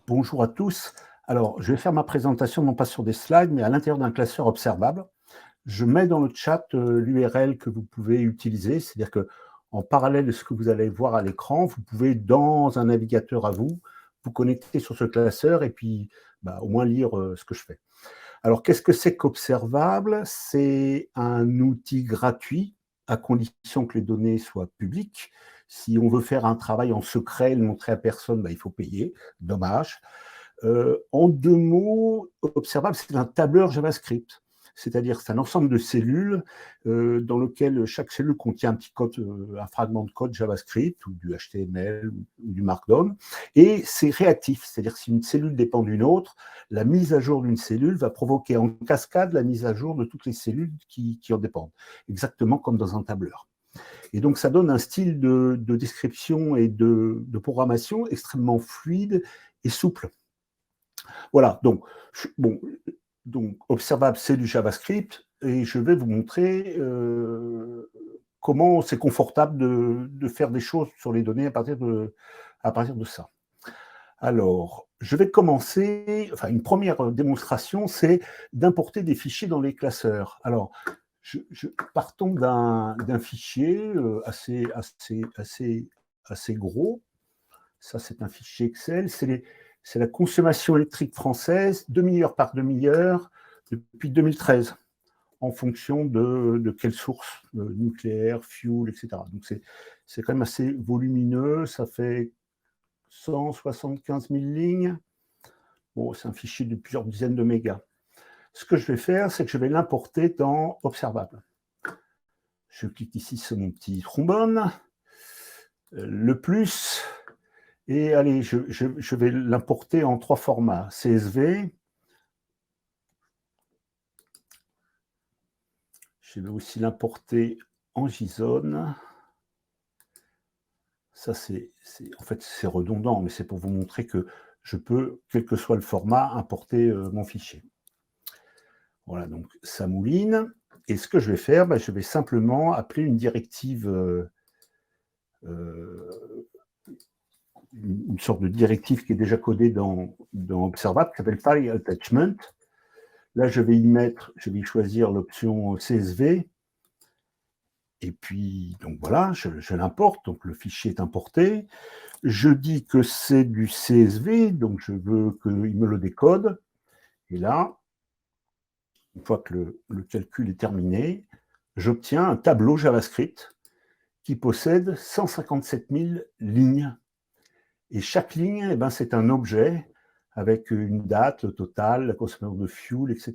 Bonjour à tous. Alors, je vais faire ma présentation non pas sur des slides, mais à l'intérieur d'un classeur observable. Je mets dans le chat l'URL que vous pouvez utiliser, c'est-à-dire que en parallèle de ce que vous allez voir à l'écran, vous pouvez, dans un navigateur à vous, vous connecter sur ce classeur et puis au moins lire ce que je fais. Alors, qu'est-ce que c'est qu'Observable? C'est un outil gratuit, à condition que les données soient publiques. Si on veut faire un travail en secret et le montrer à personne, il faut payer. Dommage. En deux mots, Observable, c'est un tableur JavaScript. C'est-à-dire c'est un ensemble de cellules dans lequel chaque cellule contient un petit code, un fragment de code JavaScript ou du HTML ou du Markdown. Et c'est réactif, c'est-à-dire si une cellule dépend d'une autre, la mise à jour d'une cellule va provoquer en cascade la mise à jour de toutes les cellules qui en dépendent, exactement comme dans un tableur. Et donc, ça donne un style de description et de programmation extrêmement fluide et souple. Voilà, donc Observable, c'est du JavaScript, et je vais vous montrer comment c'est confortable de faire des choses sur les données à partir de ça. Alors, je vais commencer, une première démonstration, c'est d'importer des fichiers dans les classeurs. Alors, partons d'un fichier assez gros. Ça, c'est un fichier Excel. C'est la consommation électrique française, demi-heure par demi-heure, depuis 2013, en fonction de quelle source, nucléaire, fuel, etc. Donc, c'est quand même assez volumineux. Ça fait 175 000 lignes. Bon, c'est un fichier de plusieurs dizaines de mégas. Ce que je vais faire, c'est que je vais l'importer dans Observable. Je clique ici sur mon petit trombone, le plus, et allez, je vais l'importer en 3 formats. CSV, je vais aussi l'importer en JSON. Ça, en fait, c'est redondant, mais c'est pour vous montrer que je peux, quel que soit le format, importer mon fichier. Voilà, donc ça mouline. Et ce que je vais faire, je vais simplement appeler une directive, une sorte de directive qui est déjà codée dans Observable, qui s'appelle File Attachment. Là, je vais y choisir l'option CSV. Et puis, donc voilà, je l'importe, donc le fichier est importé. Je dis que c'est du CSV, donc je veux qu'il me le décode. Et là, une fois que le calcul est terminé, j'obtiens un tableau JavaScript qui possède 157 000 lignes. Et chaque ligne, c'est un objet avec une date, le total, la consommation de fuel, etc.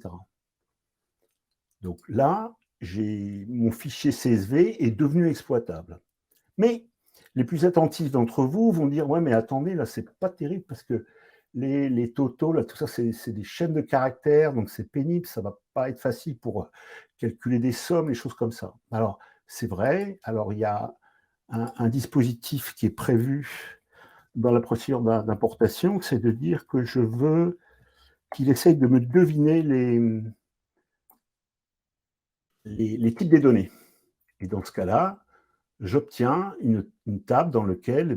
Donc là, mon fichier CSV est devenu exploitable. Mais les plus attentifs d'entre vous vont dire « Ouais, mais attendez, là, c'est pas terrible parce que les totaux, là, tout ça, c'est des chaînes de caractères, donc c'est pénible, ça va pas être facile pour calculer des sommes, les choses comme ça. » Alors, c'est vrai. Alors, il y a un dispositif qui est prévu dans la procédure d'importation, c'est de dire que je veux qu'il essaye de me deviner les types des données. Et dans ce cas-là, j'obtiens une table dans laquelle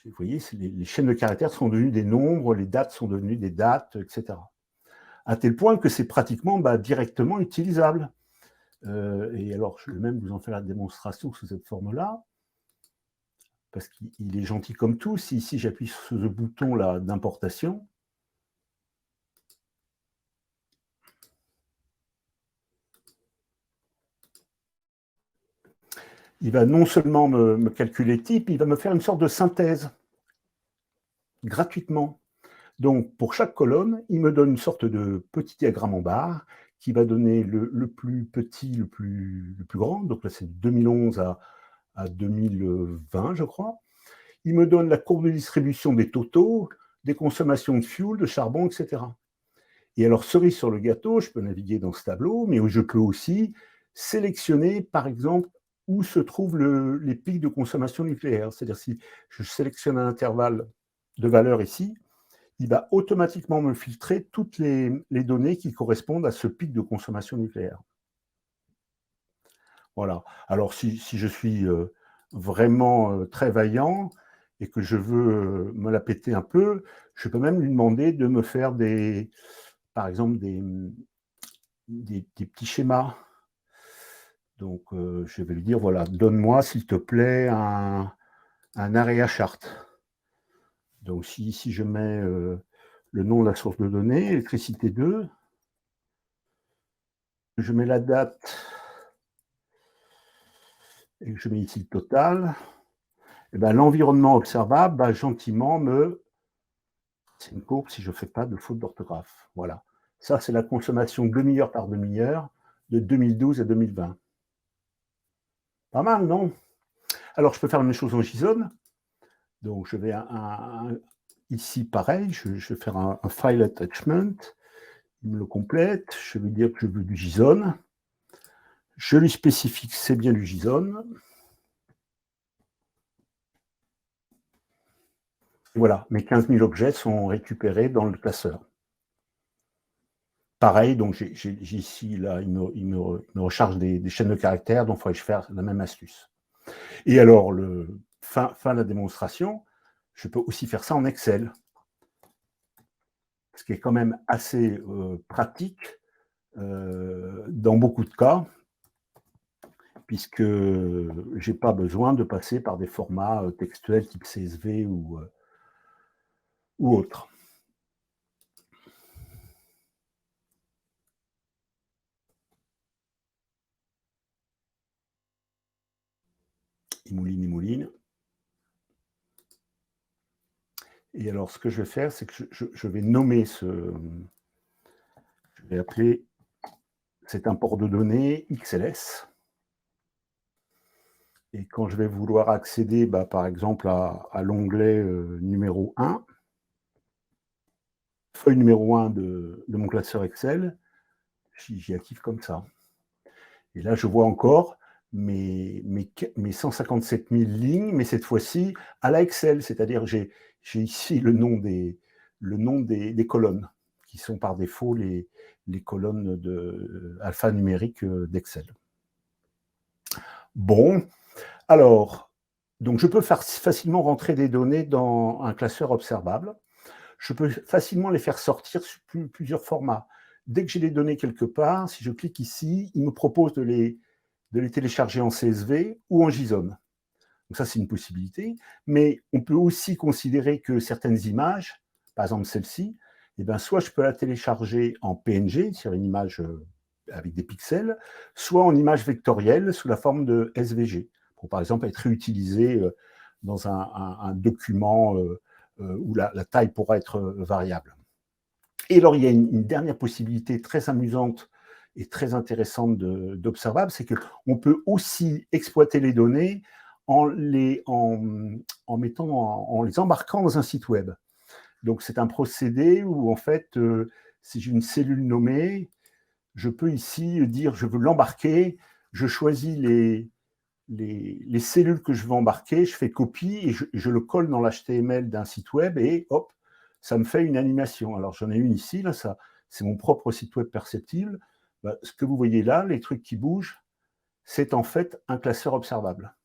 vous voyez, les chaînes de caractères sont devenues des nombres, les dates sont devenues des dates, etc. À tel point que c'est pratiquement directement utilisable. Et alors, je vais même vous en faire la démonstration sous cette forme-là, parce qu'il est gentil comme tout. Si ici j'appuie sur ce bouton-là d'importation, il va non seulement me calculer le type, il va me faire une sorte de synthèse, gratuitement. Donc, pour chaque colonne, il me donne une sorte de petit diagramme en barre qui va donner le plus petit, le plus grand. Donc là, c'est 2011 à 2020, je crois. Il me donne la courbe de distribution des totaux, des consommations de fuel, de charbon, etc. Et alors, cerise sur le gâteau, je peux naviguer dans ce tableau, mais je peux aussi sélectionner, par exemple, où se trouvent les pics de consommation nucléaire. C'est-à-dire, si je sélectionne un intervalle de valeur ici, il va automatiquement me filtrer toutes les données qui correspondent à ce pic de consommation nucléaire. Voilà. Alors, si je suis vraiment très vaillant, et que je veux me la péter un peu, je peux même lui demander de me faire par exemple des petits schémas. Donc, je vais lui dire, voilà, donne-moi, s'il te plaît, un area chart. Donc, si je mets le nom de la source de données, électricité 2, je mets la date et que je mets ici le total, et ben, l'environnement observable va gentiment c'est une courbe si je ne fais pas de faute d'orthographe. Voilà. Ça, c'est la consommation demi-heure par demi-heure de 2012 à 2020. Pas mal, non? Alors, je peux faire la même chose en JSON. Donc, je vais ici, pareil, je vais faire un file attachment. Il me le complète. Je vais dire que je veux du JSON. Je lui spécifie que c'est bien du JSON. Voilà, mes 15 000 objets sont récupérés dans le classeur. Pareil, donc j'ai ici, là, il me recharge des chaînes de caractères, donc il faudrait que je fasse la même astuce. Et alors, fin de la démonstration, je peux aussi faire ça en Excel, ce qui est quand même assez pratique dans beaucoup de cas, puisque je n'ai pas besoin de passer par des formats textuels type CSV ou autre. Il mouline. Et alors, ce que je vais faire, c'est que je vais nommer je vais appeler cet import de données XLS. Et quand je vais vouloir accéder, par exemple, à l'onglet numéro 1, feuille numéro 1 de mon classeur Excel, j'y active comme ça. Et là, je vois encore mes 157 000 lignes, mais cette fois-ci à la Excel, c'est-à-dire j'ai ici le nom des colonnes, qui sont par défaut les colonnes alphanumériques d'Excel. Bon, alors, donc je peux facilement rentrer des données dans un classeur observable. Je peux facilement les faire sortir sur plusieurs formats. Dès que j'ai les données quelque part, si je clique ici, il me propose de les télécharger en CSV ou en JSON. Donc ça, c'est une possibilité. Mais on peut aussi considérer que certaines images, par exemple celle-ci, soit je peux la télécharger en PNG, sur une image avec des pixels, soit en image vectorielle sous la forme de SVG, pour par exemple être réutilisée dans un document où la taille pourra être variable. Et alors, il y a une dernière possibilité très amusante et très intéressante d'observable, c'est qu'on peut aussi exploiter les données en les embarquant dans un site web. Donc, c'est un procédé où, en fait, si j'ai une cellule nommée, je peux ici dire je veux l'embarquer, je choisis les cellules que je veux embarquer, je fais copie et je le colle dans l'HTML d'un site web et hop, ça me fait une animation. Alors, j'en ai une ici, là, c'est mon propre site web perceptible. Ce que vous voyez là, les trucs qui bougent, c'est en fait un classeur observable.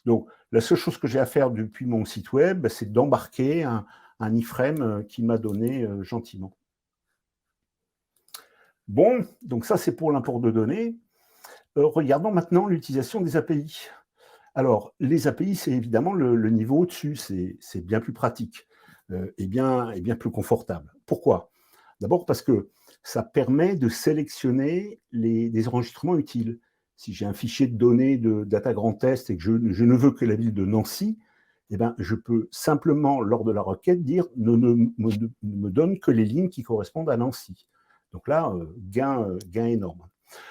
Donc, la seule chose que j'ai à faire depuis mon site web, c'est d'embarquer un iframe qu'il m'a donné gentiment. Bon, donc ça, c'est pour l'import de données. Regardons maintenant l'utilisation des API. Alors, les API, c'est évidemment le niveau au-dessus, c'est bien plus pratique et bien plus confortable. Pourquoi? D'abord parce que ça permet de sélectionner des enregistrements utiles. Si j'ai un fichier de données de data grand test et que je ne veux que la ville de Nancy, je peux simplement, lors de la requête, dire ne me donne que les lignes qui correspondent à Nancy. Donc là, gain énorme.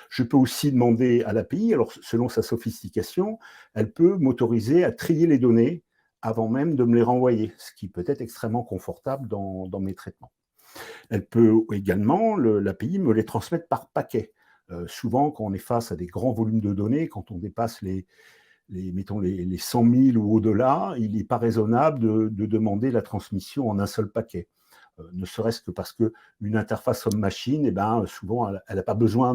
Je peux aussi demander à l'API, alors selon sa sophistication, elle peut m'autoriser à trier les données avant même de me les renvoyer, ce qui peut être extrêmement confortable dans mes traitements. Elle peut également, l'API, me les transmettre par paquet. Souvent, quand on est face à des grands volumes de données, quand on dépasse mettons les 100 000 ou au-delà, il n'est pas raisonnable de demander la transmission en un seul paquet. Ne serait-ce que parce qu'une interface homme-machine, souvent, elle n'a pas besoin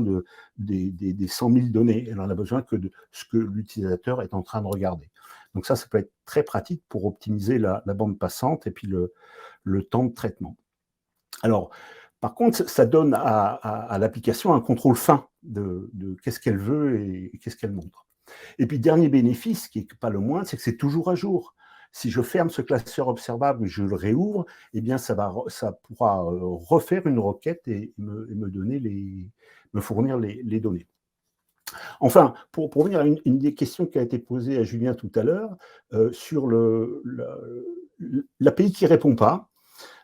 des 100 000 données. Elle en a besoin que de ce que l'utilisateur est en train de regarder. Donc ça peut être très pratique pour optimiser la bande passante et puis le temps de traitement. Alors, par contre, ça donne à l'application un contrôle fin de qu'est-ce qu'elle veut et qu'est-ce qu'elle montre. Et puis, dernier bénéfice, qui n'est pas le moindre, c'est que c'est toujours à jour. Si je ferme ce classeur observable et je le réouvre, eh bien, ça pourra refaire une requête et me fournir les données. Enfin, pour revenir à une des questions qui a été posée à Julien tout à l'heure, sur l'API qui ne répond pas,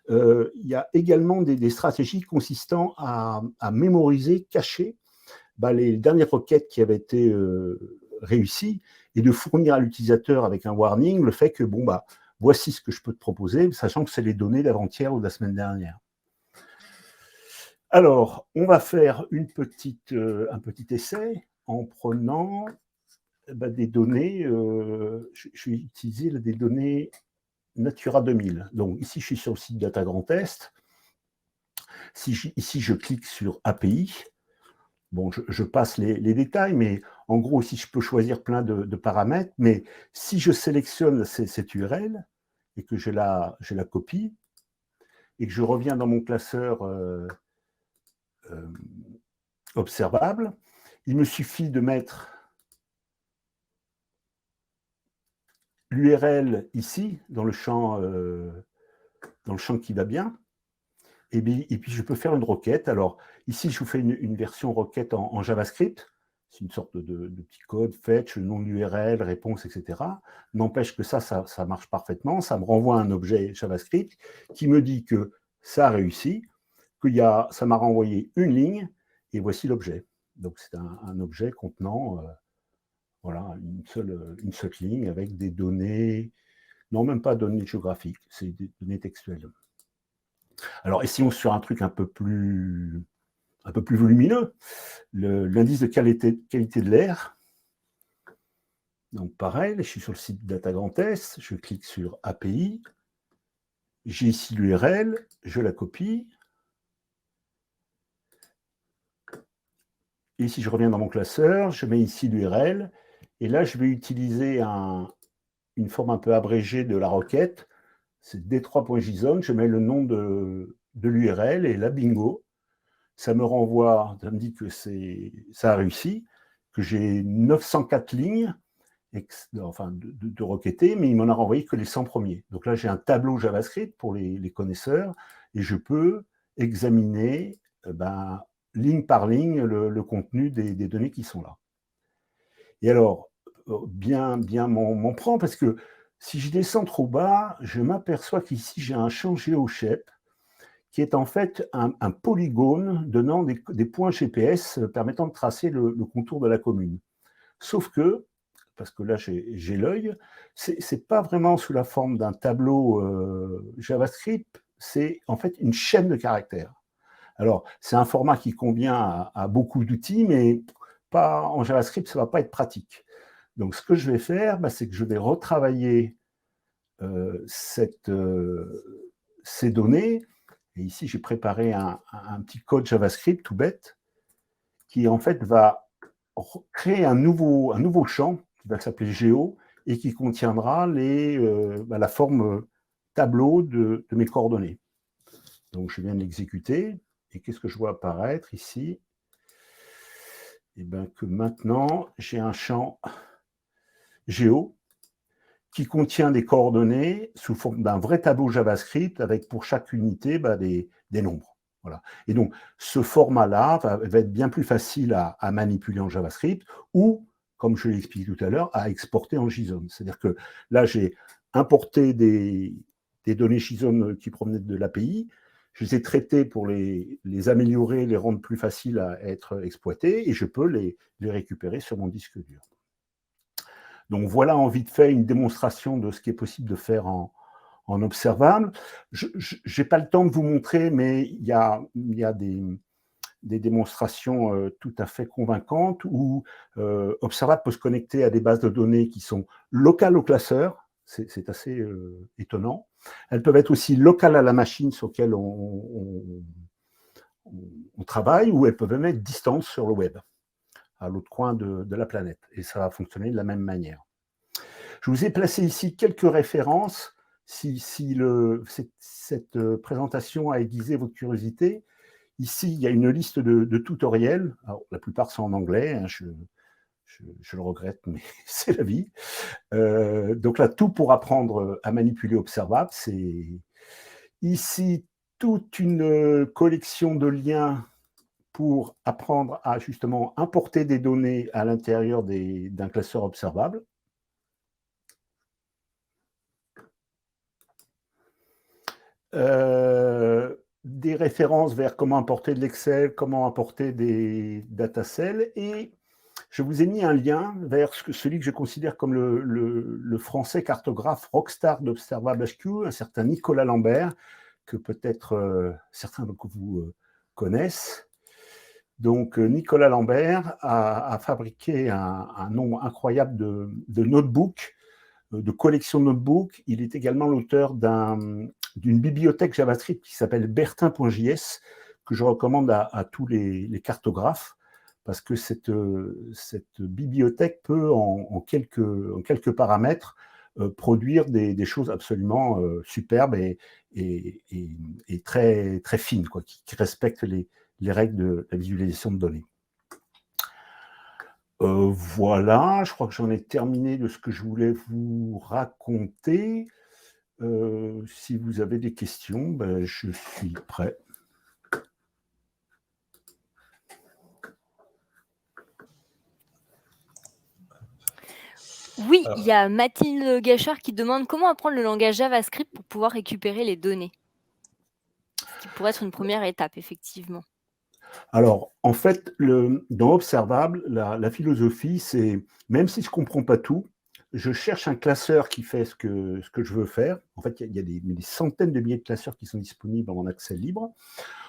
il y a également des stratégies consistant à mémoriser, cacher les dernières requêtes qui avaient été réussies et de fournir à l'utilisateur avec un warning le fait que, voici ce que je peux te proposer, sachant que c'est les données d'avant-hier ou de la semaine dernière. Alors, on va faire un petit essai en prenant des données, je vais utiliser des données Natura 2000. Donc ici, je suis sur le site Data Grand Est. Ici, je clique sur API. Bon, je passe les détails, mais en gros, ici, je peux choisir plein de paramètres. Mais si je sélectionne cette URL et que je la copie et que je reviens dans mon classeur observable, il me suffit de mettre l'URL ici, dans le champ qui va bien. Et puis, je peux faire une requête. Alors, ici, je vous fais une version requête en JavaScript. C'est une sorte de petit code, fetch, le nom de l'URL, réponse, etc. N'empêche que ça marche parfaitement. Ça me renvoie un objet JavaScript qui me dit que ça a réussi, ça m'a renvoyé une ligne, et voici l'objet. Donc, c'est un objet contenant une seule ligne avec des données, non, même pas données géographiques, c'est des données textuelles. Alors, essayons sur un truc un peu plus volumineux, l'indice de qualité de l'air. Donc, pareil, je suis sur le site Data Grand Est, je clique sur API, j'ai ici l'URL, je la copie. Et ici, je reviens dans mon classeur, je mets ici l'URL, et là, je vais utiliser une forme un peu abrégée de la requête, c'est d3.json, je mets le nom de l'URL, et là, bingo, ça me dit que ça a réussi, que j'ai 904 lignes de requêter, mais il m'en a renvoyé que les 100 premiers. Donc là, j'ai un tableau JavaScript pour les connaisseurs, et je peux examiner ligne par ligne le contenu des données qui sont là. Et alors, bien m'en prend, parce que si je descends trop bas, je m'aperçois qu'ici, j'ai un champ GeoShape qui est en fait un polygone donnant des points GPS permettant de tracer le contour de la commune. Sauf que, parce que là j'ai l'œil, c'est pas vraiment sous la forme d'un tableau JavaScript, c'est en fait une chaîne de caractères. Alors, c'est un format qui convient à beaucoup d'outils, mais pas en JavaScript, ça ne va pas être pratique. Donc, ce que je vais faire, c'est que je vais retravailler ces données. Et ici, j'ai préparé un petit code JavaScript tout bête qui, en fait, va créer un nouveau champ qui va s'appeler Geo et qui contiendra la forme tableau de mes coordonnées. Donc, je viens de l'exécuter. Et qu'est-ce que je vois apparaître ici? Eh bien, que maintenant, j'ai un champ Géo qui contient des coordonnées sous forme d'un vrai tableau JavaScript avec pour chaque unité des nombres. Voilà. Et donc, ce format-là va être bien plus facile à manipuler en JavaScript ou, comme je l'ai expliqué tout à l'heure, à exporter en JSON. C'est-à-dire que là, j'ai importé des données JSON qui provenaient de l'API. Je les ai traitées pour les améliorer, les rendre plus faciles à être exploités, et je peux les récupérer sur mon disque dur. Donc voilà, en vite fait, une démonstration de ce qui est possible de faire en observable. Je n'ai pas le temps de vous montrer, mais il y a des démonstrations tout à fait convaincantes où Observable peut se connecter à des bases de données qui sont locales au classeur. C'est assez étonnant. Elles peuvent être aussi locales à la machine sur laquelle on travaille, ou elles peuvent même être distantes sur le web, à l'autre coin de la planète. Et ça va fonctionner de la même manière. Je vous ai placé ici quelques références. Si cette présentation a aiguisé votre curiosité, ici, il y a une liste de tutoriels. Alors, la plupart sont en anglais, hein, je le regrette, mais c'est la vie. Donc là, tout pour apprendre à manipuler Observable. C'est ici toute une collection de liens pour apprendre à justement importer des données à l'intérieur d'un classeur observable. Des références vers comment importer de l'Excel, comment importer des datasets, et je vous ai mis un lien vers celui que je considère comme le français cartographe rockstar d'Observable HQ, un certain Nicolas Lambert, que peut-être certains d'entre vous connaissent. Donc, Nicolas Lambert a fabriqué un nombre incroyable de notebooks, de collections de notebooks. Il est également l'auteur d'une bibliothèque JavaScript qui s'appelle Bertin.js, que je recommande à tous les cartographes, parce que cette bibliothèque peut, en quelques paramètres, produire des choses absolument superbes et très, très fines, quoi, qui respectent les règles de la visualisation de données. Voilà, je crois que j'en ai terminé de ce que je voulais vous raconter. Si vous avez des questions, ben, je suis prêt. Oui, il y a Mathilde Gachard qui demande comment apprendre le langage JavaScript pour pouvoir récupérer les données. Ce qui pourrait être une première étape, effectivement. Alors, en fait, dans Observable, la philosophie, c'est, même si je ne comprends pas tout, je cherche un classeur qui fait ce que je veux faire. En fait, il y a des centaines de milliers de classeurs qui sont disponibles en accès libre.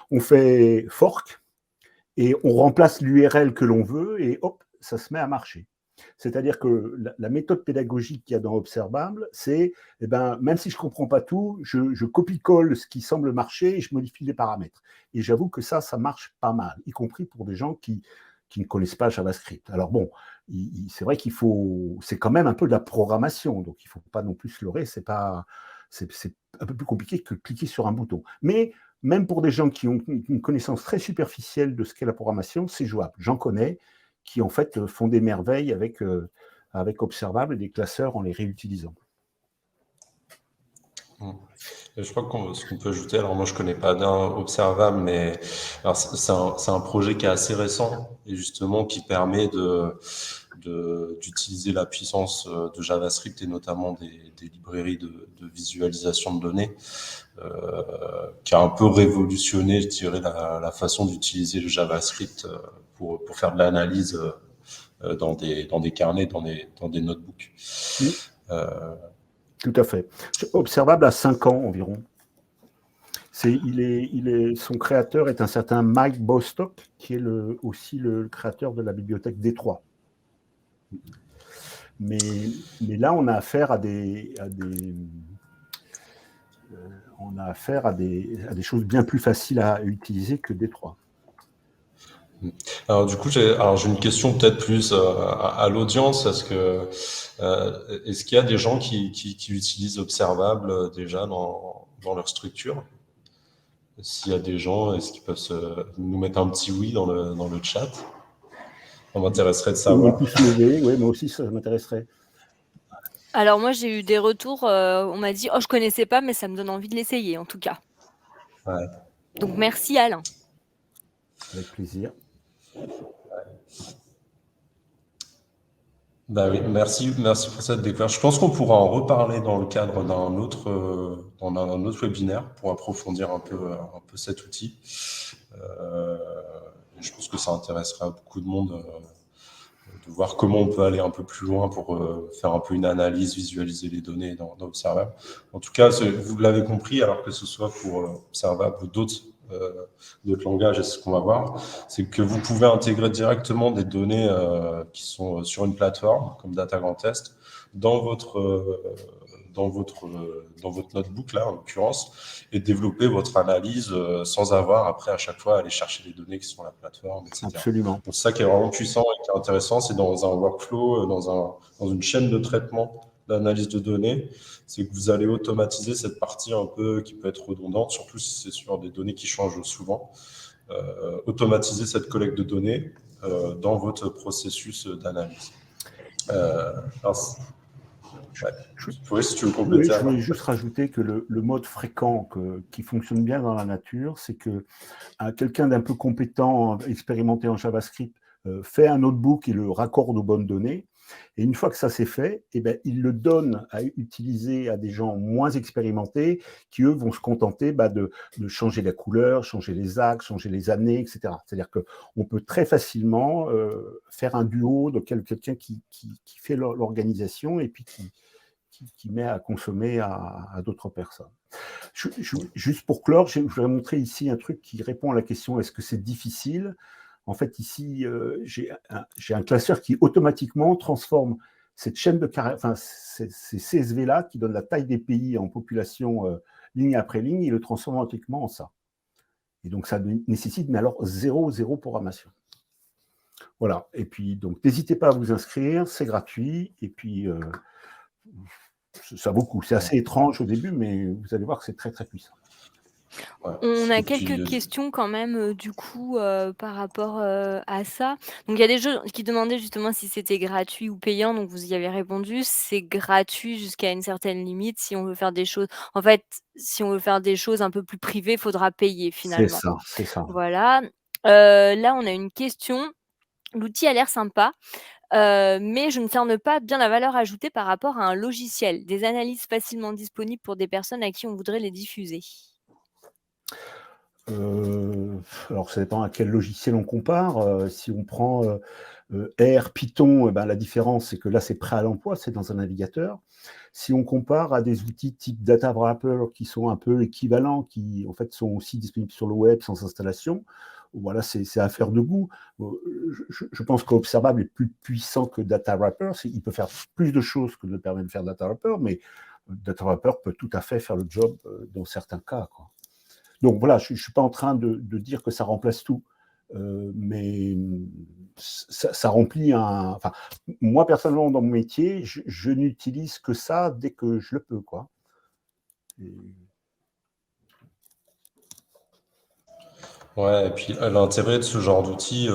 On fait fork et on remplace l'URL que l'on veut et hop, ça se met à marcher. C'est-à-dire que la méthode pédagogique qu'il y a dans Observable, c'est, eh ben, même si je ne comprends pas tout, je copie-colle ce qui semble marcher et je modifie les paramètres. Et j'avoue que ça marche pas mal, y compris pour des gens qui ne connaissent pas JavaScript. Alors bon, c'est vrai c'est quand même un peu de la programmation, donc il ne faut pas non plus se leurrer, c'est un peu plus compliqué que cliquer sur un bouton. Mais même pour des gens qui ont une connaissance très superficielle de ce qu'est la programmation, c'est jouable. J'en connais qui en fait font des merveilles avec Observable et des classeurs en les réutilisant. Je crois que ce qu'on peut ajouter, alors moi je connais pas bien Observable, mais c'est un projet qui est assez récent et justement qui permet d'utiliser la puissance de JavaScript et notamment des librairies de visualisation de données, qui a un peu révolutionné, je dirais, la façon d'utiliser le JavaScript pour faire de l'analyse dans des carnets, dans des notebooks. Oui. Tout à fait. Observable à 5 ans environ. Son créateur est un certain Mike Bostock, qui est aussi le créateur de la bibliothèque D3. Mais là, on a affaire à des choses bien plus faciles à utiliser que D3. Alors du coup, j'ai une question peut-être plus à l'audience, est-ce qu'il y a des gens qui utilisent Observable déjà dans leur structure? S'il y a des gens, est-ce qu'ils peuvent nous mettre un petit oui dans le chat? Ça m'intéresserait de savoir. On peut se lever, oui, moi aussi ça m'intéresserait. Alors moi j'ai eu des retours, on m'a dit « Oh, je connaissais pas, mais ça me donne envie de l'essayer en tout cas. » Ouais. Donc merci Alain. Avec plaisir. Bah oui, merci pour cette découverte. Je pense qu'on pourra en reparler dans le cadre d'un autre webinaire pour approfondir un peu cet outil. Je pense que ça intéressera beaucoup de monde de voir comment on peut aller un peu plus loin pour faire un peu une analyse, visualiser les données dans Observable. En tout cas, vous l'avez compris, alors que ce soit pour Observable ou d'autres langages, et c'est ce qu'on va voir, c'est que vous pouvez intégrer directement des données qui sont sur une plateforme, comme Data Grand Test, dans votre notebook, là, en l'occurrence, et développer votre analyse sans avoir, après, à chaque fois, à aller chercher les données qui sont sur la plateforme, etc. Absolument. Donc, ça qui est vraiment puissant et qui est intéressant, c'est dans un workflow, dans une chaîne de traitement l'analyse de données, c'est que vous allez automatiser cette partie un peu qui peut être redondante, surtout si c'est sur des données qui changent souvent. Automatiser cette collecte de données dans votre processus d'analyse. Si tu veux compléter. Oui, je voulais juste rajouter que le mode fréquent qui fonctionne bien dans la nature, c'est que quelqu'un d'un peu compétent, expérimenté en JavaScript, fait un notebook et le raccorde aux bonnes données. Et une fois que ça c'est fait, eh ben, il le donne à utiliser à des gens moins expérimentés qui, eux, vont se contenter de changer la couleur, changer les axes, changer les années, etc. C'est-à-dire qu'on peut très facilement faire un duo de quelqu'un qui fait l'organisation et puis qui met à consommer à d'autres personnes. Juste pour clore, je voudrais montrer ici un truc qui répond à la question est-ce que c'est difficile ? En fait, ici, j'ai un classeur qui automatiquement transforme cette chaîne de caractères, enfin, ces CSV-là qui donnent la taille des pays en population ligne après ligne, il le transforme automatiquement en ça. Et donc, ça nécessite, mais alors, zéro programmation. Voilà. Et puis, donc, n'hésitez pas à vous inscrire, c'est gratuit. Et puis, ça vaut le coup. C'est assez étrange au début, mais vous allez voir que c'est très, très puissant. Ouais. On a quelques questions quand même du coup par rapport à ça. Donc il y a des gens qui demandaient justement si c'était gratuit ou payant, donc vous y avez répondu. C'est gratuit jusqu'à une certaine limite. Si on veut faire des choses, en fait, si on veut faire des choses un peu plus privées, il faudra payer finalement. C'est ça. Voilà. Là, on a une question. L'outil a l'air sympa. Mais je ne cerne pas bien la valeur ajoutée par rapport à un logiciel. Des analyses facilement disponibles pour des personnes à qui on voudrait les diffuser. Alors, ça dépend à quel logiciel on compare. Si on prend R, Python, la différence, c'est que là, c'est prêt à l'emploi, c'est dans un navigateur. Si on compare à des outils type Data Wrapper qui sont un peu équivalents, qui en fait sont aussi disponibles sur le web sans installation, voilà, c'est affaire de goût. Je pense qu'Observable est plus puissant que Data Wrapper. Il peut faire plus de choses que ne permet de faire Data Wrapper, mais Data Wrapper peut tout à fait faire le job dans certains cas, quoi. Donc voilà, je ne suis pas en train de dire que ça remplace tout, mais ça remplit un... Enfin, moi, personnellement, dans mon métier, je n'utilise que ça dès que je le peux, quoi. Ouais, et puis l'intérêt de ce genre d'outil,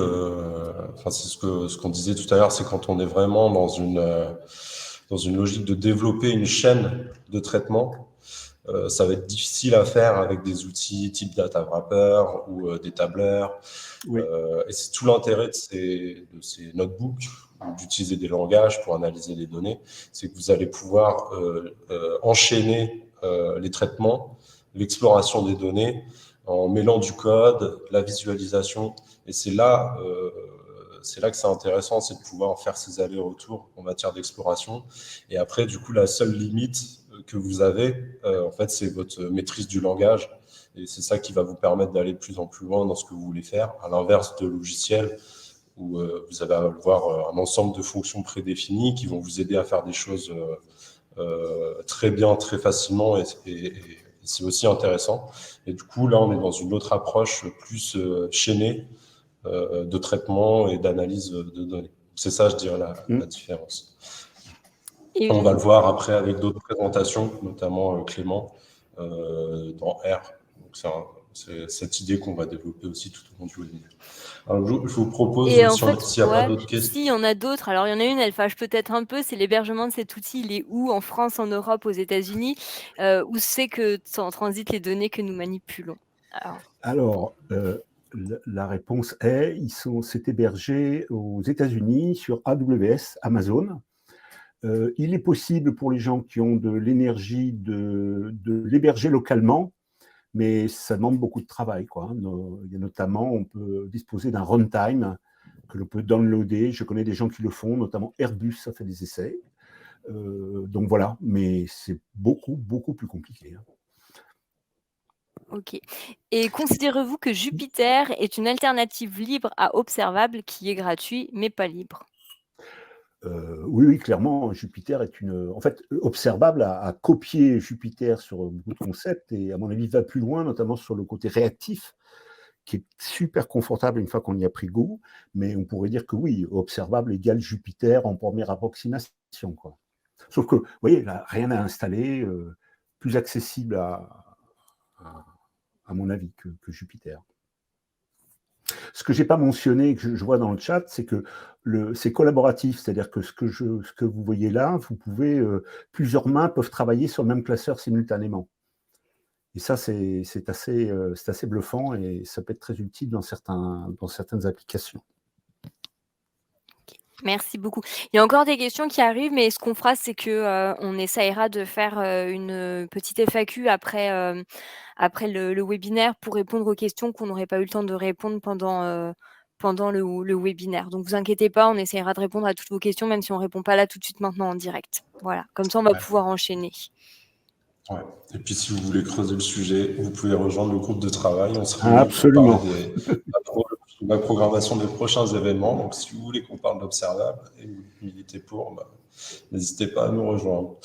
c'est ce qu'on disait tout à l'heure, c'est quand on est vraiment dans une logique de développer une chaîne de traitement. Ça va être difficile à faire avec des outils type Data Wrapper ou des tableurs. Oui. Et c'est tout l'intérêt de ces notebooks, d'utiliser des langages pour analyser les données, c'est que vous allez pouvoir enchaîner les traitements, l'exploration des données, en mêlant du code, la visualisation. Et c'est là que c'est intéressant, c'est de pouvoir faire ces allers-retours en matière d'exploration. Et après, du coup, la seule limite que vous avez, en fait, c'est votre maîtrise du langage. Et c'est ça qui va vous permettre d'aller de plus en plus loin dans ce que vous voulez faire, à l'inverse de logiciels où vous allez avoir un ensemble de fonctions prédéfinies qui vont vous aider à faire des choses très bien, très facilement, et c'est aussi intéressant. Et du coup, là, on est dans une autre approche plus chaînée de traitement et d'analyse de données. C'est ça, je dirais, la différence. Et on va le voir après avec d'autres présentations, notamment Clément, dans R. Donc c'est cette idée qu'on va développer aussi tout au long du webinaire. Alors, je vous propose, s'il n'y a pas d'autres questions. Si, il y en a d'autres. Alors, il y en a une, elle fâche peut-être un peu, c'est l'hébergement de cet outil. Il est où? En France, en Europe, aux États-Unis? Où c'est que transitent les données que nous manipulons? Alors la réponse est, c'est hébergé aux États-Unis sur AWS, Amazon. Il est possible pour les gens qui ont de l'énergie de l'héberger localement, mais ça demande beaucoup de travail, quoi. Il y a notamment, on peut disposer d'un runtime que l'on peut downloader. Je connais des gens qui le font, notamment Airbus a fait des essais. Donc voilà, mais c'est beaucoup plus compliqué. Ok. Et considérez-vous que Jupyter est une alternative libre à Observable qui est gratuit, mais pas libre? Oui, clairement, Jupyter est une... En fait, Observable a copié Jupyter sur beaucoup de concepts et, à mon avis, va plus loin, notamment sur le côté réactif, qui est super confortable une fois qu'on y a pris goût. Mais on pourrait dire que oui, Observable égale Jupyter en première approximation, quoi. Sauf que, vous voyez, là, rien à installer, plus accessible à mon avis, que Jupiter. Ce que je n'ai pas mentionné, que je vois dans le chat, c'est que c'est collaboratif, c'est-à-dire que ce que vous voyez là, vous pouvez, plusieurs mains peuvent travailler sur le même classeur simultanément. Et ça, c'est assez bluffant et ça peut être très utile dans certaines applications. Merci beaucoup. Il y a encore des questions qui arrivent, mais ce qu'on fera, c'est que on essaiera de faire une petite FAQ après le webinaire pour répondre aux questions qu'on n'aurait pas eu le temps de répondre pendant le webinaire. Donc vous inquiétez pas, on essaiera de répondre à toutes vos questions, même si on répond pas là tout de suite maintenant en direct. Voilà, comme ça on va pouvoir enchaîner. Ouais. Et puis si vous voulez creuser le sujet, vous pouvez rejoindre le groupe de travail. On se réunit Absolument. pour parler de la programmation des prochains événements. Donc si vous voulez qu'on parle d'Observable et vous militez pour, n'hésitez pas à nous rejoindre.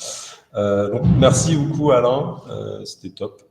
Donc merci beaucoup Alain, c'était top.